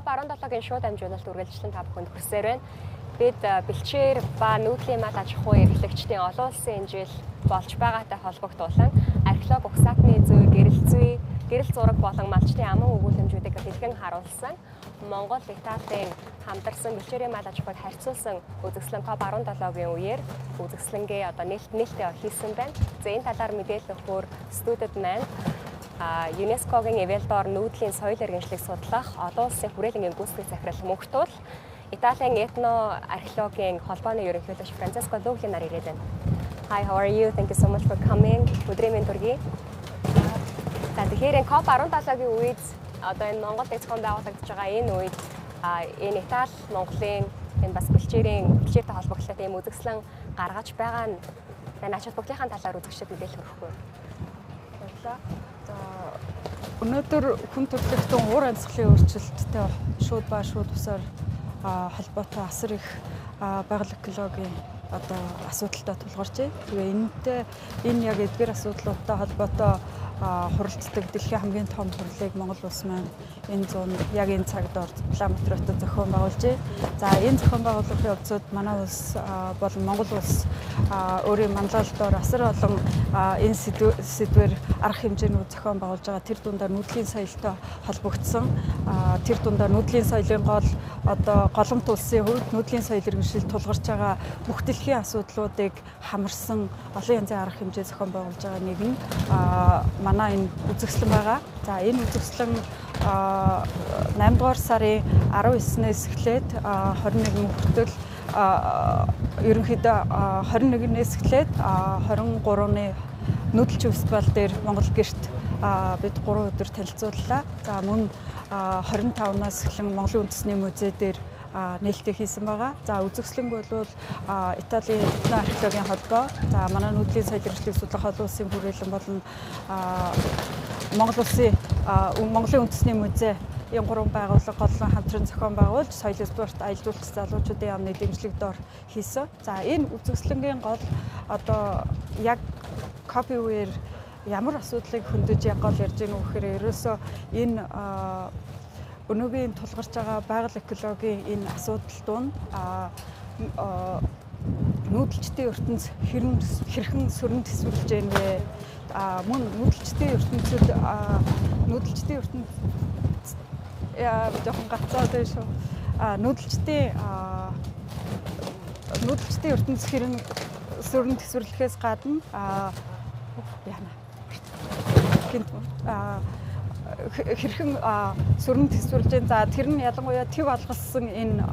COP17-гийн шууд амжуулалт үргэлжлэн та бүхэнд хүрсээр байна. Бид бэлчээр ба нүүдлийн мал аж ахуй эрхлэгчдийн олон улсын хэмжээл болж байгаатай холбогдуулан археолог угсаатны зүй, гэрэл зураг болон малчны аман өгүүлэмжүүдийг дэлгэн харуулсан Монгол Италийн хамтарсан бэлчээрийн мал аж ахуйг харьцуулсан үзэсгэлэн COP17-гийн үеэр үзэсгэлэнгээ нээлттэй хийсэн байна. За энэ талаар мэдээлэл өгөхөөр студид маань ЮНЕСКОгийн Эвелдор нүүдлийн соёл иргэншлиг судлах олон улсын хүрээлэнгийн гүйцэтгэх захирал Мөнхтул Италийн этно археологийн холбооны ерөнхийлөгч Франциско Луглин нар ирээд байна. Hi, how are you? Thank you so much for coming. Өдрийн мэнд хүргэе. За тэгэхээр COP17-гийн үед одоо энэ Монголд зохион байгуулагдаж байгаа энэ үед энэ Итали, Монголын энэ бас бэлчээртэй холбогдлоо ийм үзэсгэлэн гаргаж байгаа нь ач холбогдлынхаа талаар үзэгчдэд мэдээлэл өгөхгүй. Өнөөдөр хүн төрөлхтөн уур амьсгалын өөрчлөлттэй шууд усаар холбоотой асар их байгаль экологийн одоо асуудалтай тулгарч байна. Тэгээ энэ яг эдгээр асуудлуудтай холбоотой хуралцдаг дэлхийн хамгийн том хурлыг Монгол улс маань энэ цагт Улаанбаатарт зохион байгуулж байна. За энэ зохион байгуулалтын явцад манай улс болон Монгол улс өөрийн манлайлалаар асар олон энэ сэдвээр арга хэмжээнүүд зохион байгуулж байгаа. Тэр дундаа нүүдлийн соёлтой холбогдсон тэр дундаа нүүдлийн соёлын голомт улсын хувьд нүүдлийн соёл иргэншил тулгарч байгаа бүх дэлхийн асуудлуудыг хамарсан олон янзын арга хэмжээ зохион байгуулж байгаа нэг нь манай энэ үзэсгэлэн байгаа. За энэ үзэсгэлэн 8 дугаар сарын 19-ээс эхлээд 21 хүртэл ерөнхийдөө 21-ээс эхлээд 23-ны нүүдэлчин фестивал дээр Монгол гэрт бид 3 өдөр танилцууллаа. За мөн 25-наас эхлэн Монголын үндэсний музей дээр нээлттэй хийсэн байгаа. За үзэсгэлэнг бол Италийн этно археологийн холбоо, за манай нүүдлийн соёл иргэншлиг судлах олон улсын хүрээлэн болон Монголын үндэсний музей энэ 3 байгууллага голлон хамтран зохион байгуулж соёл спорт аялжуулалт залуучуудын яамны дэмжлэг доор хийсэн. За энэ үзэсгэлэнгийн гол яг COP-ийн үеэр ямар асуудлыг хөндөж яг гол ярьж байгаа нөхөр ерөөсөө энэ өнөөгийн тулгарч байгаа байгаль экологийн энэ асуудал дунд нүүдэлчдийн ертөнц хэрхэн сүрэн төсвөрлж байна вэ? Мөн нүүдэлчдийн ертөнцид жоохон гацаад байна шүү. Нүүдэлчдийн ертөнц хэрхэн сүрэн төсвөрлөхөөс гадна хэрхэн сүрэн төсвөрлж байна. За тэр нь ялангуяа төв алгалсан энэ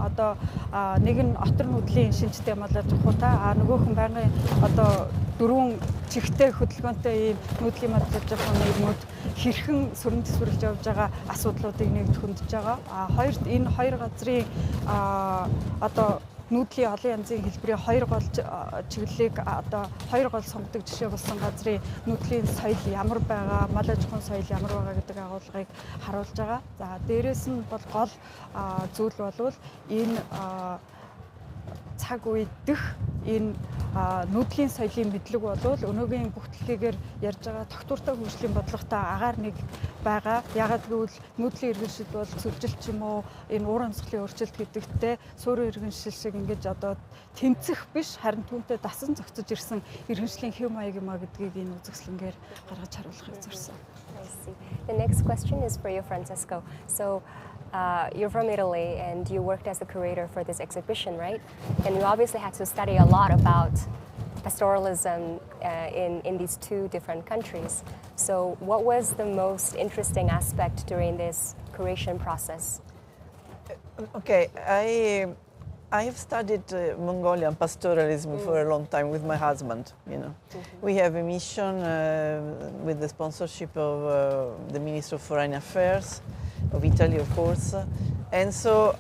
нэг нь отор нүүдлийн шинжтэй мал аж ахуйтай нөгөөх нь байнгын 4 чигтэй хөдөлгөөнтэй ийм нүүдлийн мал аж ахуйн нийгмүүд хэрхэн сүрэн төсвөрлж явж байгаа асуудлуудыг нэгд хөндөж байгаа. Хоёрт энэ хоёр газрын нүүдлийн олон янзын хэлбэрийн хоёр гол чиглэлийг хоёр гол сонгодог жишээ болсон газрын нүүдлийн соёл ямар байгаа, мал аж ахуйн соёл ямар байгаа гэдэг агуулгыг харуулж байгаа. За дээрэс нь бол гол зүйл бол энэ цаг үед дэх энэ нүүдлийн соёлын мэдлэг бол өнөөгийн бүх дэлхийгээр ярьж байгаа тогтвортой хөгжлийн бодлоготой агаар нэг байгаа. Ягаад гэвэл нүүдлийн иргэншил бол сүлжил ч юм уу энэ уур амьсгалын өөрчлөлт гэдэгтээ суурин иргэншил шиг ингэж тэмцэх биш харин түүнтэй дасан зохицож ирсэн иргэншлийн хэв маяг юм а гэдгийг энэ үзэсгэлэнгээр гаргаж харуулахыг зорьсон. The next question is for you, Francisco. So you're from Italy and you worked as a curator for this exhibition, right? And you obviously had to study a lot about pastoralism in these two different countries. So what was the most interesting aspect during this curation process? Okay, I have studied Mongolian pastoralism for a long time with my husband. We have a mission with the sponsorship of the Ministry of Foreign Affairs of Italy, of course, and so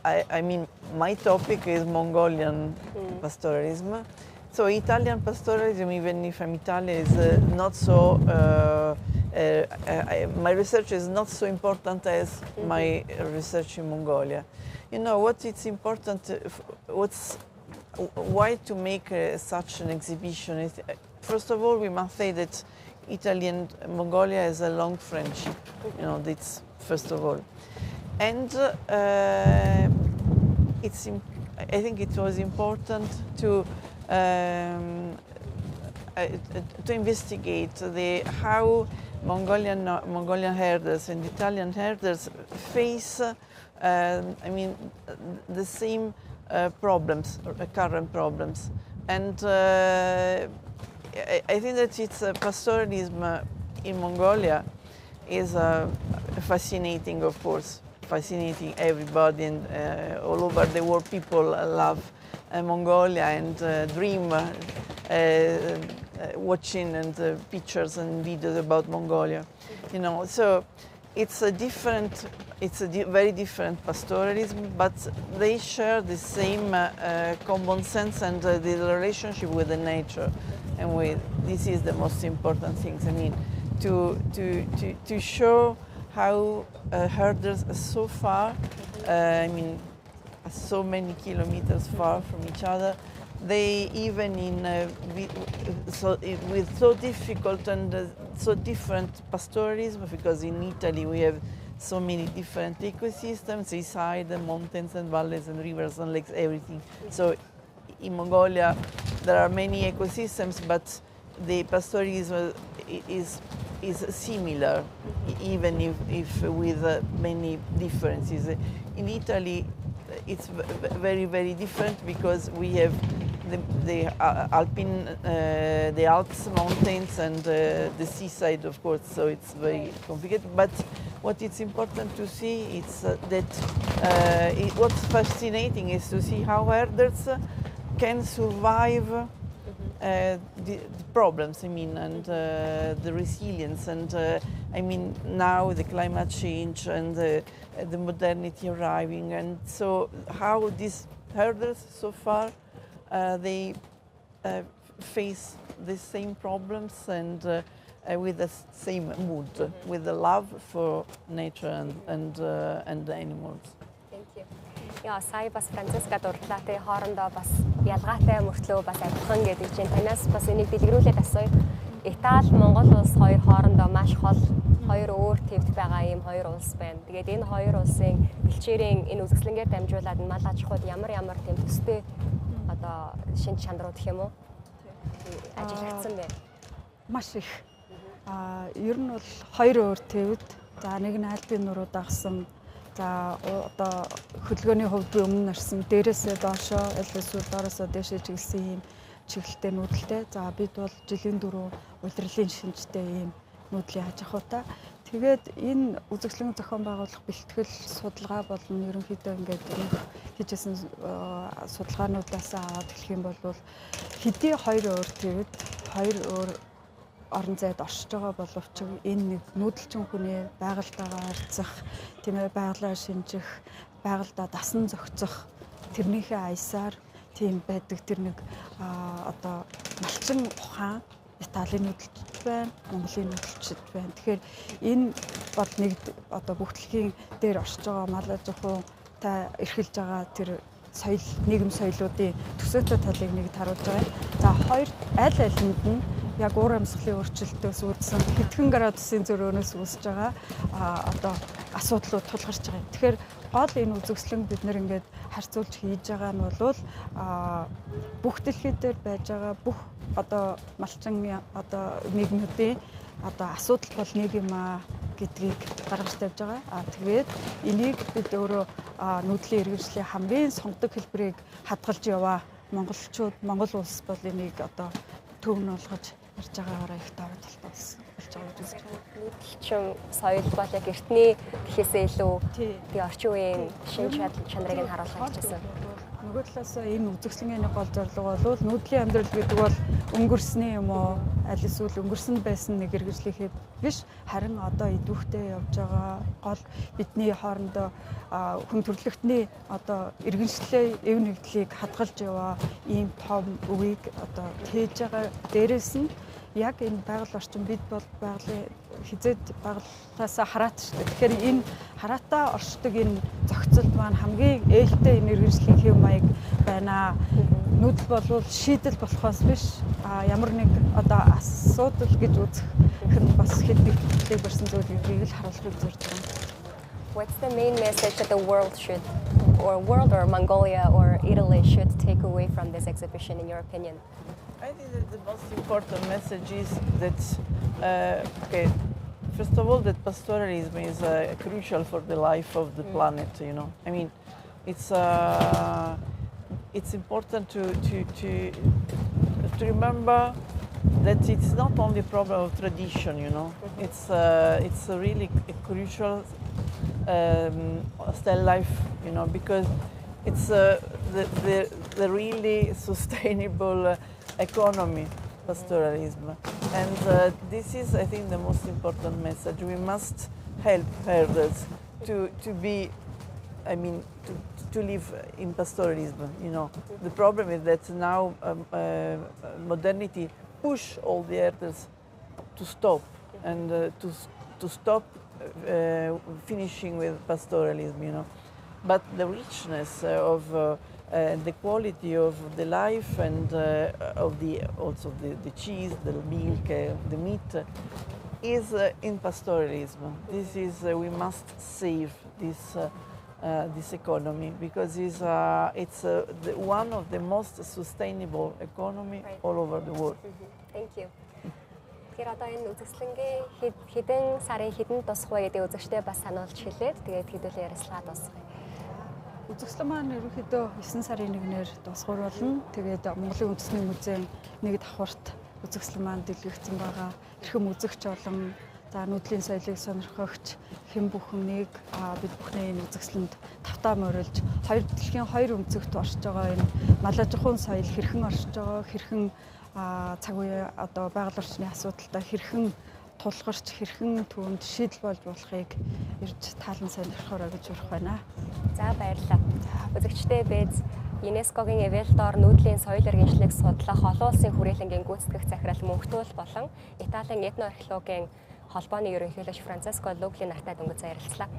I mean my topic is Mongolian pastoralism. So Italian pastoralism, even if I'm Italian, is not so. My research is not so important as my research in Mongolia. What it's important, why to make such an exhibition is, first of all, we must say that Italy and Mongolia has a long friendship. That's first of all. And I think it was important to investigate how Mongolian herders and Italian herders face, the same problems, current problems. And I think that it's pastoralism in Mongolia is fascinating, of course, fascinating everybody, and all over the world people love Mongolia and dream watching and pictures and videos about Mongolia, So it's a very different pastoralism, but they share the same common sense and the relationship with the nature, and this is the most important thing. To show how herders are so far, so many kilometers far from each other. They even with so difficult and so different pastoralism, because in Italy we have so many different ecosystems, seaside, and mountains and valleys and rivers and lakes, everything. So in Mongolia there are many ecosystems, but the pastoralism is similar, even if with many differences. In Italy it's very, very different, because we have the Alps mountains and the seaside, of course, so it's very complicated. But what it's important to see is that what's fascinating is to see how herders can survive the problems, and the resilience, and now the climate change and the modernity arriving, and so how these herders so far they face the same problems and with the same mood, with the love for nature and the animals. Thank you. Яа, сая бас Францискад дурдлаа те хоорондоо бас ялгаатай мөртлөө бас адилхан гэдэг чинь танаас бас энийг дэлгэрүүлээд асууя. Итали, Монгол улс хоёр хоорондоо маш хол хоёр өөр төвд байгаа ийм хоёр улс байна. Тэгээд энэ хоёр улсын бэлчээрийн энэ үзэсгэлэнгээр дамжуулаад мал аж ахуйд ямар тийм төстэй одоо шинж чанарууд гэх юм уу ажиллагдсан бэ? Маш их. Ер нь бол хоёр өөр төвд. За нэг нь альпийн нуруу дагсан. За одоо хөдөлгөөний хувьд би өмнө нарсан дээрээсээ доошоо эсвэл доороосоо дээшээ чиглэсэн ийм чиглэлтэй нүүдэлтэй. За бид бол жилийн дөрөв улирлын шинжтэй ийм нүүдлийн аж ахуйтай. Тэгээд энэ үзэсгэлэн зохион байгуулах бэлтгэл судалгаа болон ерөнхийдөө ингээд хийжсэн судалгаануудаас аваад хэлэх юм бол хэдий хоёр өөр төвд хоёр өөр орон зайд оршиж байгаа боловч энэ нэг нүүдэлчин хүний байгальтайгаа харьцах, тийм ээ, байгалаа шинжих, байгальдаа дасан зохицох тэрнийхээ аясаар тийм байдаг. Тэр нэг одоо малчин ухаан Италийн нүүдэлчд байна, Монголын нүүдэлчд байна. Тэгэхээр энэ бол нэг одоо бүгдлэгийн дээр оршиж байгаа мал аж ахуйтай эрхэлж байгаа тэр соёл, нийгэм соёлоодын төсөөтэй талыг нэг харуулж байгаа. За хоёр аль-алинд нь яг уур амьсгалын өөрчлөлтөөс үүдсэн хэдхэн градусын зөрөөнөөс үүсэж байгаа одоо асуудлууд тулгарч байгаа. Тэгэхээр гол энэ үзэсгэлэн бид нэр ингээд харьцуулж хийж байгаа нь бол бүх дэлхийд дээр байж байгаа бүх одоо малчин одоо нийгмүүдийн одоо асуудал бол нэг юм гэдгийг гаргаж тавьж байгаа. Тэгээд энийг бид өөрөө нүүдлийн иргэншлийн хамгийн сонгодог хэлбэрийг хадгалж яваа монголчууд, Монгол улс бол энийг одоо төвн болгож ярьж байгаагаараа их давуу талтай болж байгаа гэж үзэж байна. Нүүдэлчин соёл бол яг эртний гэхээсээ илүү тий орчин үеийн шинж чанарыг нь харуулж ажилласан. Нөгөө талаас энэ үзэсгэлэнгийн гол зорилго бол нүүдлийн амьдрал гэдэг бол өнгөрсний юм уу, аль эсвэл өнгөрсөн байсан нэг эргэжлийнхээ биш, харин одоо идэвхтэй явж байгаа гол бидний хоорондоо хүн төрөлхтний одоо иргэншлээ эв нэгдлийг хадгалж яваа ийм том үеийг одоо тээж байгаа. Дээрээс нь яг энэ байгаль орчин бид бол байгалийн хизээд байгальтаас хараат шүү дээ. Тэгэхээр энэ хараатаа оршдог энэ зохицолд маань хамгийн ээлтэй энэ иргэншлийн хэв маяг байна. Нүүдэл болвол шийдэл болохоос биш ямар нэг одоо асуудал гэж үзэх нь бас хэд нэг төлөв барьсан зүйл гэдгийг л харуулахыг зорж байгаа. What's the main message that the world should, or Mongolia or Italy should take away from this exhibition, in your opinion? I think that the most important message is that, first of all, that pastoralism is crucial for the life of the planet. You know, I mean, it's important to remember that it's not only a problem of tradition. You know, it's a really a crucial still life. You know, because it's the really sustainable economy, pastoralism, and this is, I think, the most important message. We must help herders to be, I mean, to live in pastoralism. You know, the problem is that now modernity push all the herders to stop and to stop finishing with pastoralism. You know, but the richness of the quality of the life and of also the cheese, the milk, the meat is in pastoralism. This is we must save this economy because it's one of the most sustainable economy all over the world. Thank you. Тэгэхээр одоо энэ үзэсгэлэнгийн хэдэн сарын хэдэн тусах вэ гэдэг үзэгчтэй бас сануулж хэлээд тэгээд хэдүүлээ ярилцлага дуусгая. Үзэсгэлэн маань ерөнхийдөө 9 сарын 1-ээр дуусгар болно. Тэгээд Монголын үндэсний музейн нэг давхарт үзэсгэлэн маань дэлгэгдсэн байгаа. Эрхэм үзэгч болон нүүдлийн соёлыг сонирхогч хэн бүхэн бид бүхний энэ үзэсгэлэнд тавтаа морилж дэлхийн 2 өнцөгт оршиж байгаа энэ малажхан соёл хэрхэн оршиж байгаа, хэрхэн цаг үеийн одоо байгаль орчны асуудалтай хэрхэн тулгарч хэрхэн түүнд шийдэл болж болохыг ирж таалан сонирхохоор гэж урах байна. За баярлалаа. Үзэгчдээ бэз ЮНЕСКОгийн Эвелдор нүүдлийн соёл иргэншлиг судлах олон улсын хүрээлэнгийн гүйцэтгэх захирал Мөнхтүүл болон Италийн этно археологийн холбооны ерөнхийлөгч Францеско Лугли нартай дөнгөж ярилцлаа.